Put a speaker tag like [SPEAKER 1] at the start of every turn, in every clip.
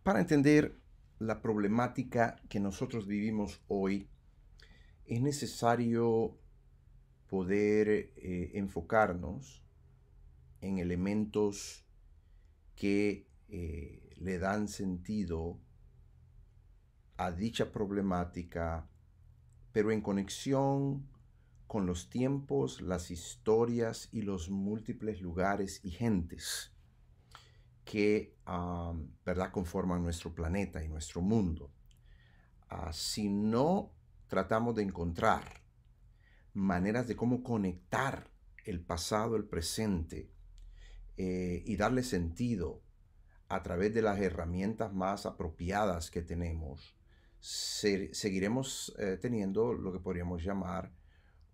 [SPEAKER 1] Para entender la problemática que nosotros vivimos hoy, es necesario poder enfocarnos en elementos que le dan sentido a dicha problemática, pero en conexión con los tiempos, las historias y los múltiples lugares y gentes que, ¿verdad?, conforman nuestro planeta y nuestro mundo. Si no tratamos de encontrar maneras de cómo conectar el pasado, el presente, y darle sentido a través de las herramientas más apropiadas que tenemos, seguiremos teniendo lo que podríamos llamar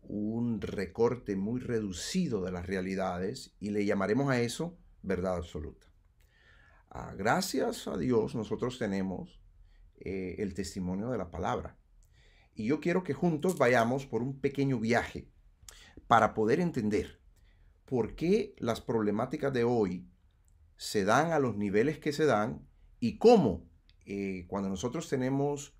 [SPEAKER 1] un recorte muy reducido de las realidades y le llamaremos a eso verdad absoluta. Gracias a Dios nosotros tenemos el testimonio de la palabra. Y yo quiero que juntos vayamos por un pequeño viaje para poder entender por qué las problemáticas de hoy se dan a los niveles que se dan y cómo cuando nosotros tenemos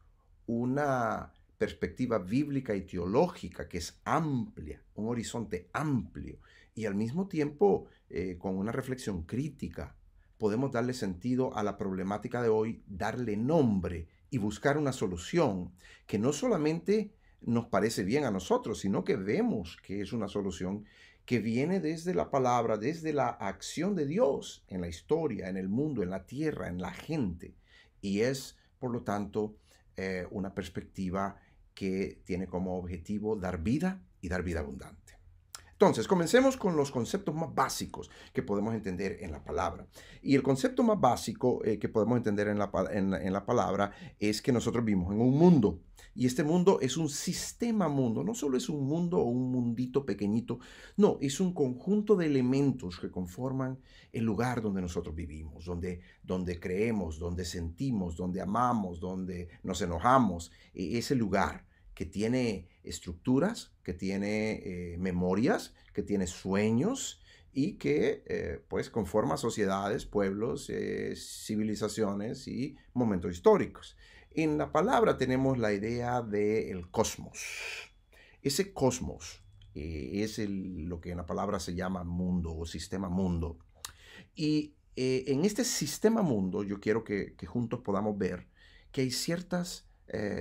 [SPEAKER 1] una perspectiva bíblica y teológica que es amplia, un horizonte amplio y al mismo tiempo con una reflexión crítica, podemos darle sentido a la problemática de hoy, darle nombre y buscar una solución que no solamente nos parece bien a nosotros, sino que vemos que es una solución que viene desde la palabra, desde la acción de Dios en la historia, en el mundo, en la tierra, en la gente. Y es, por lo tanto, una perspectiva que tiene como objetivo dar vida y dar vida abundante. Entonces, comencemos con los conceptos más básicos que podemos entender en la palabra. Y el concepto más básico que podemos entender en la palabra es que nosotros vivimos en un mundo. Y este mundo es un sistema mundo. No solo es un mundo o un mundito pequeñito. No, es un conjunto de elementos que conforman el lugar donde nosotros vivimos, donde creemos, donde sentimos, donde amamos, donde nos enojamos. Ese lugar que tiene estructuras, que tiene memorias, que tiene sueños y que pues conforma sociedades, pueblos, civilizaciones y momentos históricos. En la palabra tenemos la idea del cosmos. Ese cosmos es lo que en la palabra se llama mundo o sistema mundo. Y en este sistema mundo yo quiero que juntos podamos ver que hay ciertas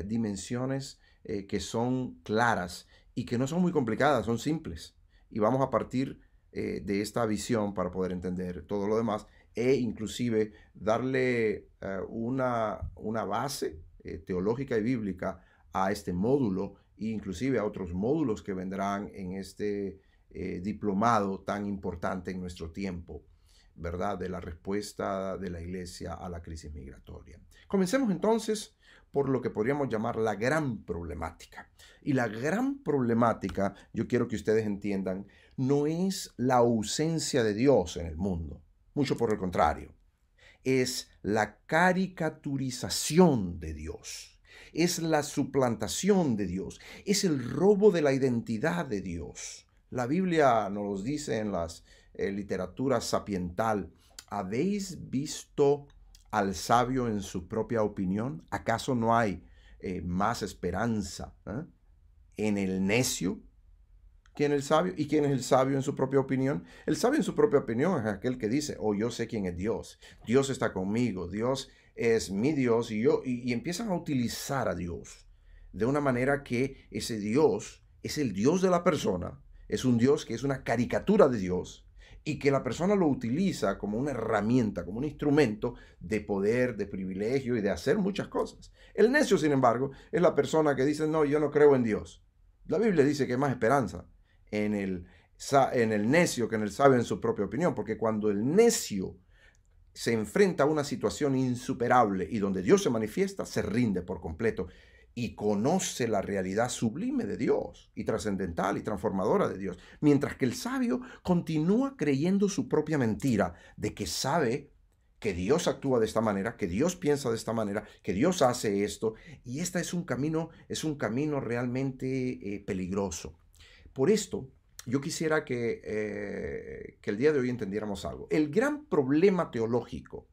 [SPEAKER 1] dimensiones que son claras y que no son muy complicadas, son simples. Y vamos a partir de esta visión para poder entender todo lo demás e inclusive darle una base teológica y bíblica a este módulo e inclusive a otros módulos que vendrán en este diplomado tan importante en nuestro tiempo, ¿verdad?, de la respuesta de la iglesia a la crisis migratoria. Comencemos entonces por lo que podríamos llamar la gran problemática. Y la gran problemática, yo quiero que ustedes entiendan, no es la ausencia de Dios en el mundo, mucho por el contrario. Es la caricaturización de Dios, es la suplantación de Dios, es el robo de la identidad de Dios. La Biblia nos dice en las literatura sapiental, ¿habéis visto al sabio en su propia opinión? ¿Acaso no hay más esperanza en el necio que en el sabio? ¿Y quién es el sabio en su propia opinión? El sabio en su propia opinión es aquel que dice, oh, yo sé quién es Dios. Dios está conmigo. Dios es mi Dios. Y empiezan a utilizar a Dios de una manera que ese Dios es el Dios de la persona. Es un Dios que es una caricatura de Dios y que la persona lo utiliza como una herramienta, como un instrumento de poder, de privilegio y de hacer muchas cosas. El necio, sin embargo, es la persona que dice, no, yo no creo en Dios. La Biblia dice que hay más esperanza en el necio que en el sabio en su propia opinión, porque cuando el necio se enfrenta a una situación insuperable y donde Dios se manifiesta, se rinde por completo y conoce la realidad sublime de Dios y trascendental y transformadora de Dios, mientras que el sabio continúa creyendo su propia mentira de que sabe que Dios actúa de esta manera, que Dios piensa de esta manera, que Dios hace esto, y este es un camino realmente peligroso. Por esto, yo quisiera que el día de hoy entendiéramos algo. El gran problema teológico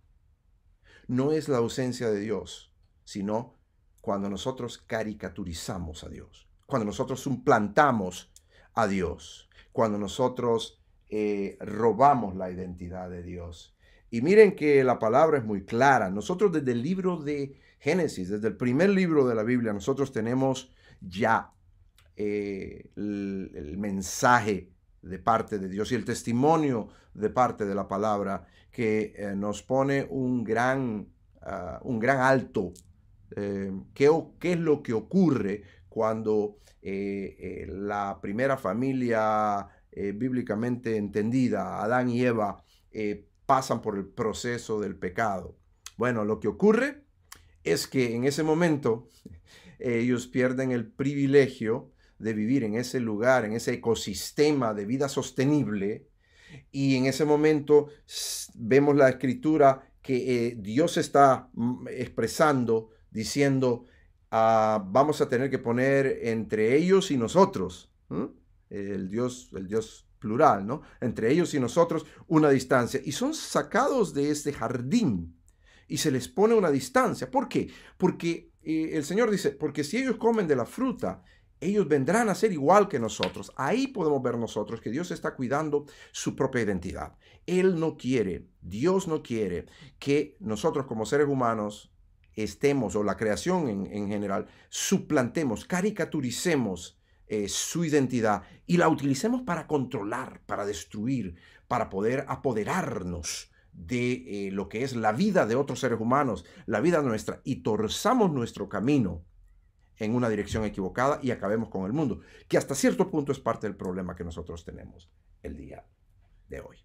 [SPEAKER 1] no es la ausencia de Dios, sino cuando nosotros caricaturizamos a Dios, cuando nosotros suplantamos a Dios, cuando nosotros robamos la identidad de Dios. Y miren que la palabra es muy clara. Nosotros desde el libro de Génesis, desde el primer libro de la Biblia, nosotros tenemos ya el mensaje de parte de Dios y el testimonio de parte de la palabra que nos pone un gran alto. ¿Qué es lo que ocurre cuando la primera familia bíblicamente entendida, Adán y Eva, pasan por el proceso del pecado? Bueno, lo que ocurre es que en ese momento ellos pierden el privilegio de vivir en ese lugar, en ese ecosistema de vida sostenible. Y en ese momento vemos la escritura que Dios está expresando, diciendo, vamos a tener que poner entre ellos y nosotros, el Dios plural, ¿no? Entre ellos y nosotros una distancia. Y son sacados de este jardín y se les pone una distancia. ¿Por qué? Porque el Señor dice, porque si ellos comen de la fruta, ellos vendrán a ser igual que nosotros. Ahí podemos ver nosotros que Dios está cuidando su propia identidad. Él no quiere, Dios no quiere que nosotros como seres humanos estemos, o la creación en general, suplantemos, caricaturicemos su identidad y la utilicemos para controlar, para destruir, para poder apoderarnos de lo que es la vida de otros seres humanos, la vida nuestra, y torzamos nuestro camino en una dirección equivocada y acabemos con el mundo, que hasta cierto punto es parte del problema que nosotros tenemos el día de hoy.